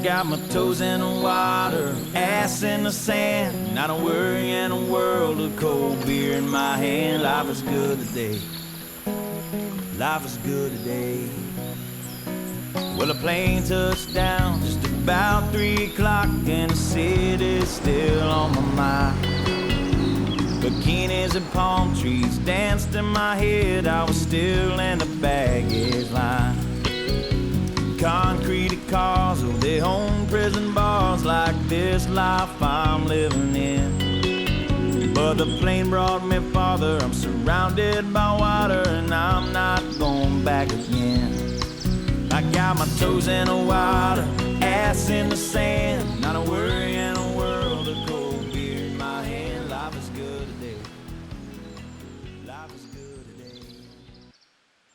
got my toes in the water, ass in the sand, not a worry in a world of cold beer in my hand. Life is good today. Life is good today. Well, a plane touched down just about 3 o'clock, and the city's still on my mind. Bikinis and palm trees danced in my head. I was still in the baggage line. Concrete cars, oh, they own prison bars like this life I'm living in. But the plane brought me farther. I'm surrounded by water, and I'm not going back again. I got my toes in the water, ass in the sand, not a worry in a world of cold beer in my hand. Life is good today. Life is good.